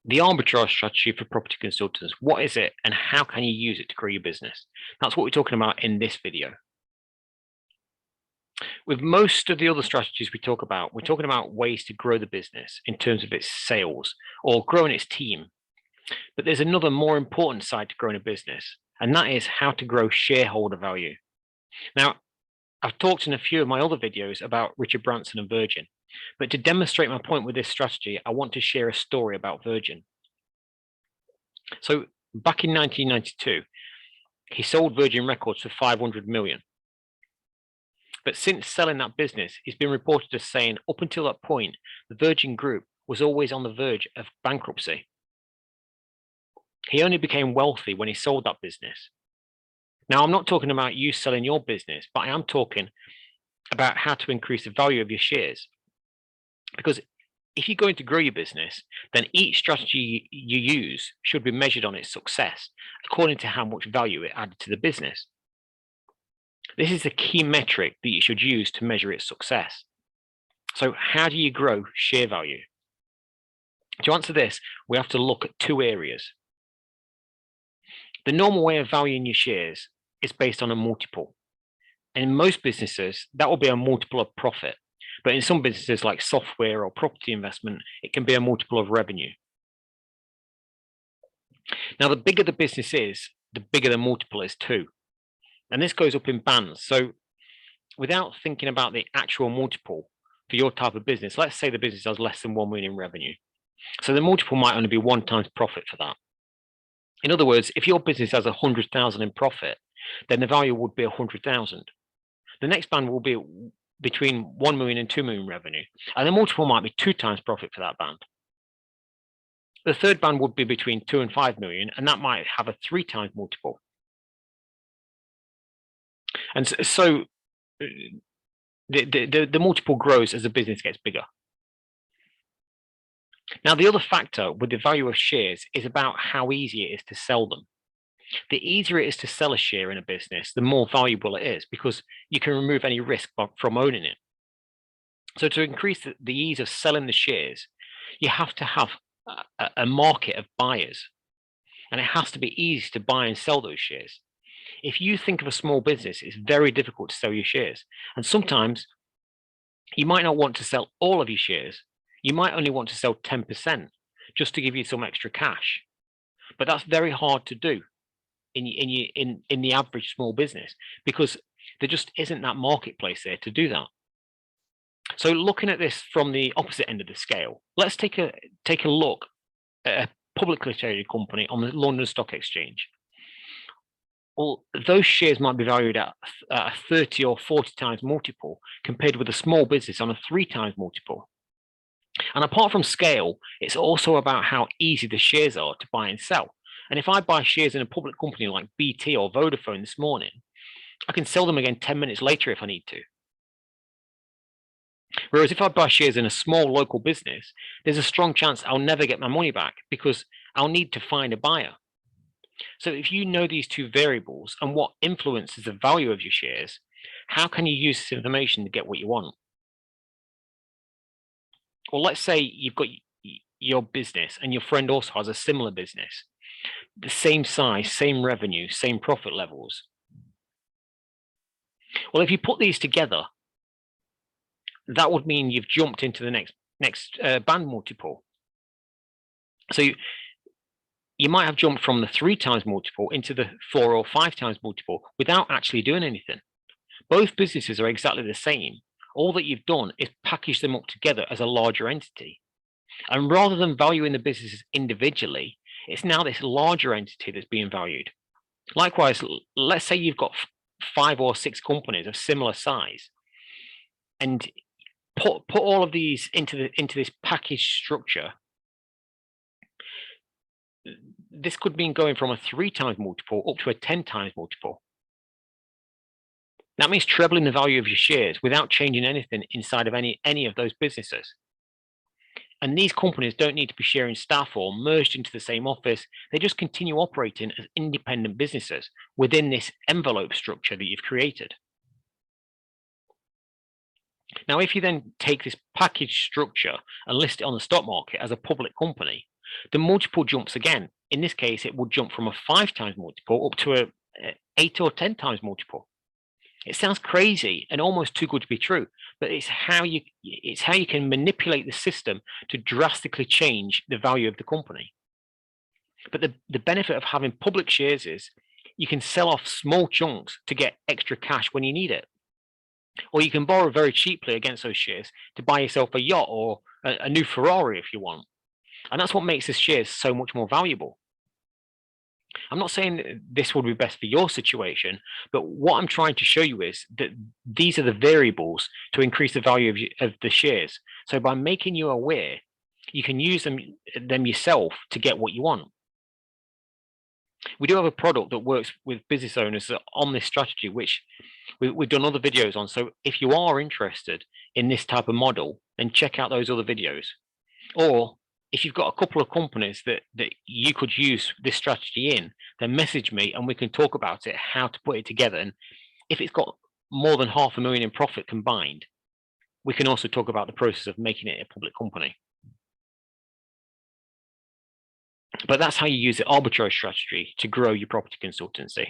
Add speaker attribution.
Speaker 1: The arbitrage strategy for property consultants. What is it and how can you use it to grow your business? That's what we're talking about in this video. With most of the other strategies we talk about, we're talking about ways to grow the business in terms of its sales or growing its team. But there's another more important side to growing a business, and that is how to grow shareholder value. Now, I've talked in a few of my other videos about Richard Branson and Virgin, but to demonstrate my point with this strategy, I want to share a story about Virgin. So back in 1992, he sold Virgin Records for 500 million. But since selling that business, he's been reported as saying up until that point, the Virgin Group was always on the verge of bankruptcy. He only became wealthy when he sold that business. Now, I'm not talking about you selling your business, but I am talking about how to increase the value of your shares. Because if you're going to grow your business, then each strategy you use should be measured on its success according to how much value it added to the business. This is the key metric that you should use to measure its success. So how do you grow share value? To answer this, we have to look at two areas. The normal way of valuing your shares is based on a multiple. And in most businesses, that will be a multiple of profit. But in some businesses like software or property investment, it can be a multiple of revenue. Now, the bigger the business is, the bigger the multiple is too. And this goes up in bands. So without thinking about the actual multiple for your type of business, let's say the business has less than 1 million in revenue. So the multiple might only be 1 times profit for that. In other words, if your business has 100,000 in profit, then the value would be 100,000. The next band will be between 1 million and 2 million revenue, and the multiple might be 2 times profit for that band. The third band would be between 2 and 5 million, and that might have a 3 times multiple. And so the multiple grows as the business gets bigger. Now, the other factor with the value of shares is about how easy it is to sell them. The easier it is to sell a share in a business, the more valuable it is because you can remove any risk from owning it. So to increase the ease of selling the shares, you have to have a market of buyers, and it has to be easy to buy and sell those shares. If you think of a small business, it's very difficult to sell your shares. And sometimes you might not want to sell all of your shares. You might only want to sell 10% just to give you some extra cash. But that's very hard to do in the average small business because there just isn't that marketplace there to do that. So looking at this from the opposite end of the scale, let's take a look at a publicly traded company on the London Stock Exchange. Well, those shares might be valued at a 30 or 40 times multiple compared with a small business on a 3 times multiple. And apart from scale, it's also about how easy the shares are to buy and sell. And if I buy shares in a public company like BT or Vodafone this morning, I can sell them again 10 minutes later if I need to. Whereas if I buy shares in a small local business, there's a strong chance I'll never get my money back because I'll need to find a buyer. So if you know these two variables and what influences the value of your shares, how can you use this information to get what you want? Well, let's say you've got your business and your friend also has a similar business, the same size, same revenue, same profit levels. Well, if you put these together, that would mean you've jumped into the next band multiple. So you might have jumped from the 3 times multiple into the 4 or 5 times multiple without actually doing anything. Both businesses are exactly the same. All that you've done is package them up together as a larger entity. And rather than valuing the businesses individually, it's now this larger entity that's being valued. Likewise, let's say you've got 5 or 6 companies of similar size, and put all of these into this package structure. This could mean going from a 3 times multiple up to a 10 times multiple. That means trebling the value of your shares without changing anything inside of any of those businesses. And these companies don't need to be sharing staff or merged into the same office. They just continue operating as independent businesses within this envelope structure that you've created. Now, if you then take this package structure and list it on the stock market as a public company, the multiple jumps again. In this case, it would jump from a 5 times multiple up to a 8 or 10 times multiple. It sounds crazy and almost too good to be true, but it's how you can manipulate the system to drastically change the value of the company. But the benefit of having public shares is you can sell off small chunks to get extra cash when you need it. Or you can borrow very cheaply against those shares to buy yourself a yacht or a new Ferrari if you want. And that's what makes the shares so much more valuable. I'm not saying this would be best for your situation, but what I'm trying to show you is that these are the variables to increase the value of the shares. So by making you aware, you can use them yourself to get what you want. We do have a product that works with business owners on this strategy, which we've done other videos on. So if you are interested in this type of model, then check out those other videos. Or if you've got a couple of companies that you could use this strategy in, then message me and we can talk about it, how to put it together. And if it's got more than $500,000 in profit combined, we can also talk about the process of making it a public company. But that's how you use the arbitrage strategy to grow your property consultancy.